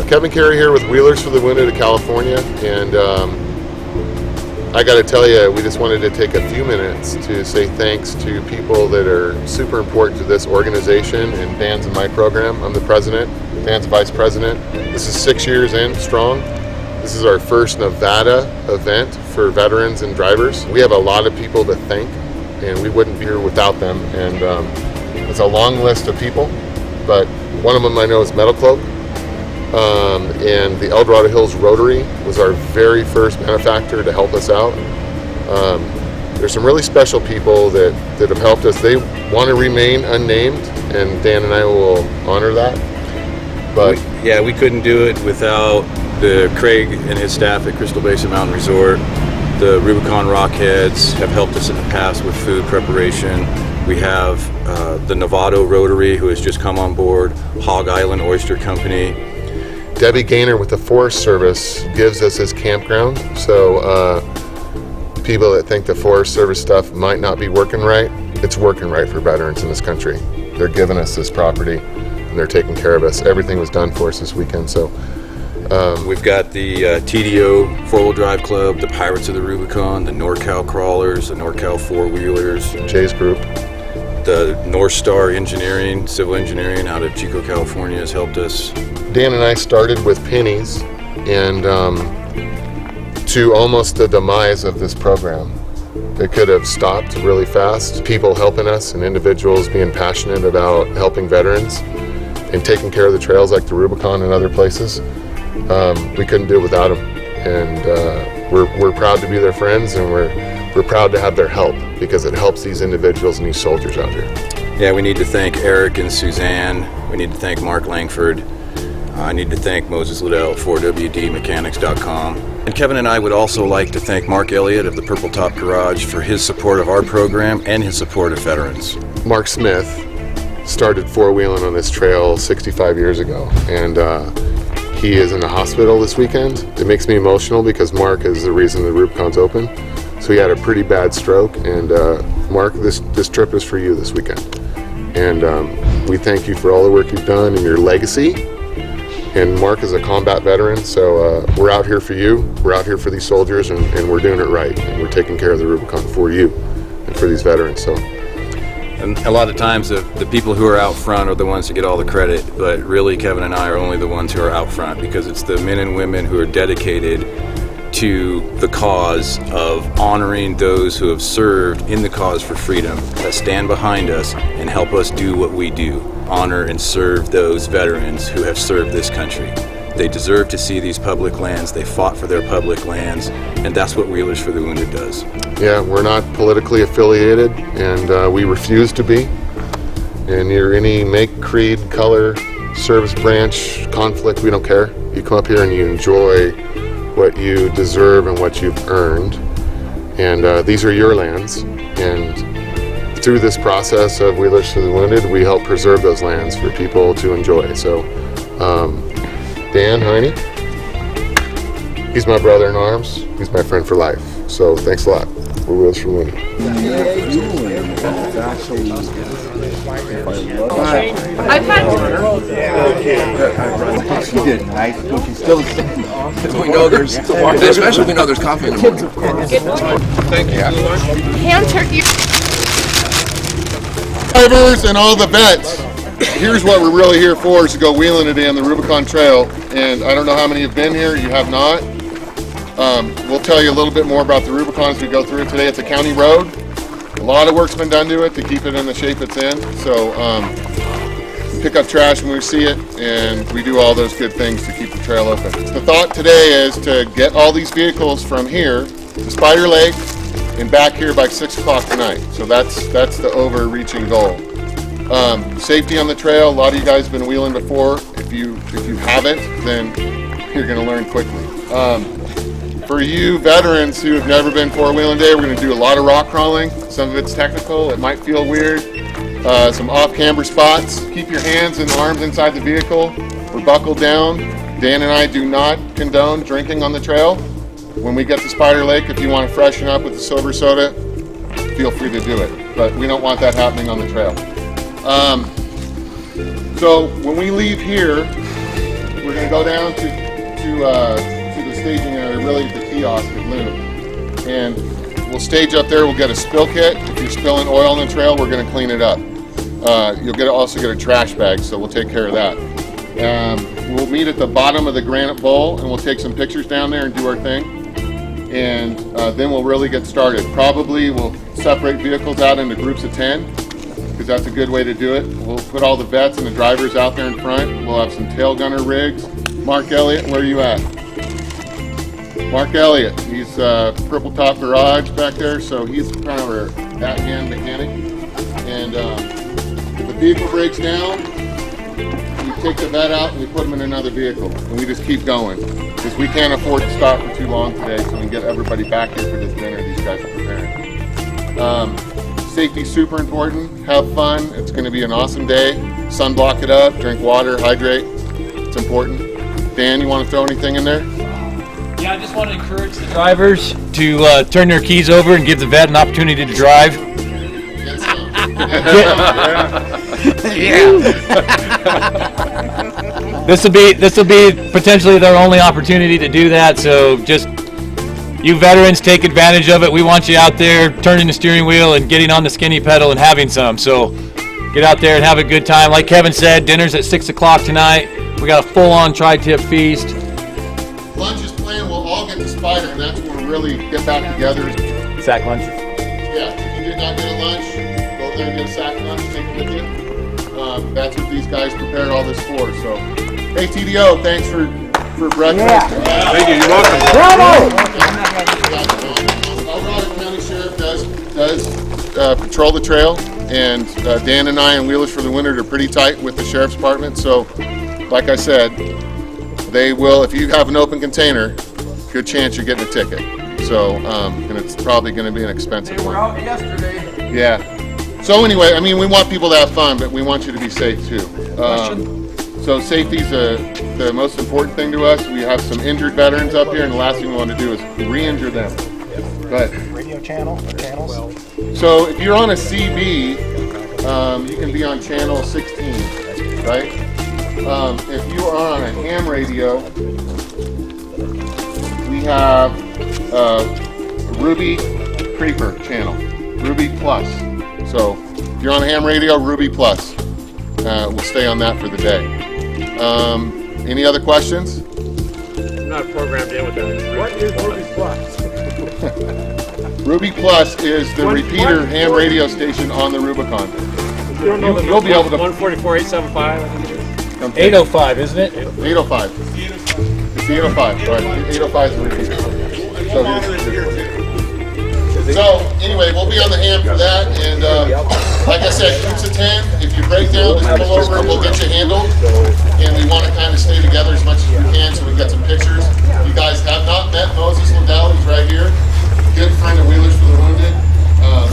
Kevin Carey here with Wheelers for the Wounded of California, and I got to tell you, we just wanted to take a few minutes to say thanks to people that are super important to this organization, and Dan's in my program. I'm the president, Dan's vice president. This is 6 years in strong. This is our first Nevada event for veterans and drivers. We have a lot of people to thank, and we wouldn't be here without them. And it's a long list of people, but one of them I know is Metal Cloak. And the Eldorado Hills Rotary was our very first benefactor to help us out. There's some really special people that have helped us. They want to remain unnamed, and Dan and I will honor that. But we couldn't do it without the Craig and his staff at Crystal Basin Mountain Resort. The Rubicon Rockheads have helped us in the past with food preparation. We have the Novato Rotary, who has just come on board, Hog Island Oyster Company. Debbie Gaynor with the Forest Service gives us his campground, so people that think the Forest Service stuff might not be working right, it's working right for veterans in this country. They're giving us this property, and they're taking care of us. Everything was done for us this weekend, so. We've got the TDO Four-Wheel Drive Club, the Pirates of the Rubicon, the NorCal Crawlers, the NorCal Four-Wheelers. Jay's group. The North Star Engineering, Civil Engineering out of Chico, California has helped us. Dan and I started with pennies, and to almost the demise of this program. It could have stopped really fast. People helping us and individuals being passionate about helping veterans and taking care of the trails like the Rubicon and other places. We couldn't do it without them, and we're proud to be their friends, and we're proud to have their help because it helps these individuals and these soldiers out here. Yeah, we need to thank Eric and Suzanne. We need to thank Mark Langford. I need to thank Moses Liddell, 4WDmechanics.com. And Kevin and I would also like to thank Mark Elliott of the Purple Top Garage for his support of our program and his support of veterans. Mark Smith started four-wheeling on this trail 65 years ago, and he is in the hospital this weekend. It makes me emotional because Mark is the reason the Rubicon's open. So he had a pretty bad stroke, and Mark, this trip is for you this weekend. And we thank you for all the work you've done and your legacy. And Mark is a combat veteran, so we're out here for you. We're out here for these soldiers, and we're doing it right. And we're taking care of the Rubicon for you and for these veterans. So. And a lot of times the people who are out front are the ones that get all the credit, but really Kevin and I are only the ones who are out front because it's the men and women who are dedicated to the cause of honoring those who have served in the cause for freedom, that stand behind us and help us do what we do, honor and serve those veterans who have served this country. They deserve to see these public lands. They fought for their public lands, and that's what Wheelers for the Wounded does. Yeah, we're not politically affiliated, and we refuse to be. And you're any make, creed, color, service branch, conflict, we don't care. You come up here and you enjoy what you deserve and what you've earned. And these are your lands. And through this process of Wheelers for the Wounded, we help preserve those lands for people to enjoy. So, Dan, Hiney, he's my brother in arms. He's my friend for life. So thanks a lot. We're Wheelers for the Wounded. You did nice. Still the same. We know especially we know there's coffee in the morning. Thank you. Ham turkey. Drivers and all the vets. Here's what we're really here for, is to go wheeling today on the Rubicon Trail. And I don't know how many have been here. You have not. We'll tell you a little bit more about the Rubicon as we go through it today. It's a county road. A lot of work's been done to it to keep it in the shape it's in. So pick up trash when we see it, and we do all those good things to keep the trail open. The thought today is to get all these vehicles from here to Spider Lake and back here by 6 o'clock tonight. So that's the overreaching goal. Safety on the trail. A lot of you guys have been wheeling before. If you haven't, then you're going to learn quickly. For you veterans who have never been four-wheeling today, we're going to do a lot of rock crawling. Some of it's technical. It might feel weird. Some off-camber spots. Keep your hands and arms inside the vehicle. We're buckled down. Dan and I do not condone drinking on the trail. When we get to Spider Lake, if you want to freshen up with a sober soda, feel free to do it. But we don't want that happening on the trail. So when we leave here, we're going to go down to the staging area, really the kiosk at Loon. And we'll stage up there. We'll get a spill kit. If you're spilling oil on the trail, we're going to clean it up. You'll also get a trash bag, so we'll take care of that. We'll meet at the bottom of the granite bowl, and we'll take some pictures down there and do our thing. And then we'll really get started. Probably we'll separate vehicles out into groups of 10, because that's a good way to do it. We'll put all the vets and the drivers out there in front. We'll have some tail gunner rigs. Mark Elliott, where are you at? Mark Elliott, he's Purple Top Garage back there, so he's kind of our backhand mechanic. And if the vehicle breaks down, we take the vet out and we put him in another vehicle, and we just keep going, because we can't afford to stop for too long today, so we can get everybody back here for this dinner these guys are preparing. Safety's super important. Have fun. It's going to be an awesome day. Sunblock it up, drink water, hydrate. It's important. Dan, you want to throw anything in there? Yeah, I just want to encourage the drivers to turn their keys over and give the vet an opportunity to drive. Get some. This will be potentially their only opportunity to do that. So just you veterans, take advantage of it. We want you out there turning the steering wheel and getting on the skinny pedal and having some. So get out there and have a good time. Like Kevin said, dinner's at 6 o'clock tonight. We got a full-on tri-tip feast. Lunch is planned. We'll all get the spider, and that's when we really get back together. Sack lunch. Yeah, if you did not get a lunch, go over there and get a sack lunch, take it with you. That's what these guys prepared all this for. So, hey TDO, thanks for breakfast. Thank you. You're welcome. Colorado County Sheriff does patrol the trail, and Dan and I and Wheelers for the Winter are pretty tight with the Sheriff's Department. So, like I said, they will, if you have an open container, good chance you're getting a ticket. So, and it's probably going to be an expensive one. We're out yesterday. Yeah. So anyway, I mean, we want people to have fun, but we want you to be safe too. So safety's the most important thing to us. We have some injured veterans up here, and the last thing we want to do is re-injure them. Go ahead. Radio channel or channels? So if you're on a CB, you can be on channel 16, right? If you are on a ham radio, we have Ruby Creeper channel, Ruby Plus. So if you're on a ham radio, Ruby Plus. We'll stay on that for the day. Any other questions? I'm not programmed in with that. What is Ruby Plus? Ruby Plus is the repeater ham radio station on the Rubicon. You'll be able to. 144.875. I think it is. 805, isn't it? 805. It's the 805. Right. 805 is the repeater. So anyway, we'll be on the ham for that, and like I said, groups of 10. If you break down, just pull over and we'll get you handled. And we want to kind of stay together as much as we can, so we get some pictures. If you guys have not met Moses Liddell, he's right here. Good friend of Wheelers for the Wounded.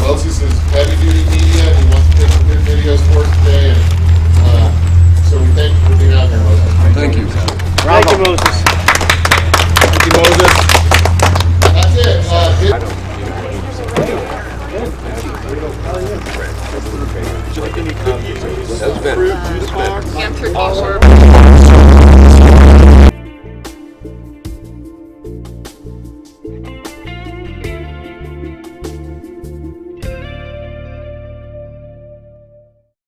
Moses is heavy duty media, and he wants to take some good videos for us today. And so we thank you for being out here, Moses. Thank you. Thank you, Moses. Thank you, Moses. That's it. That's been. Answered all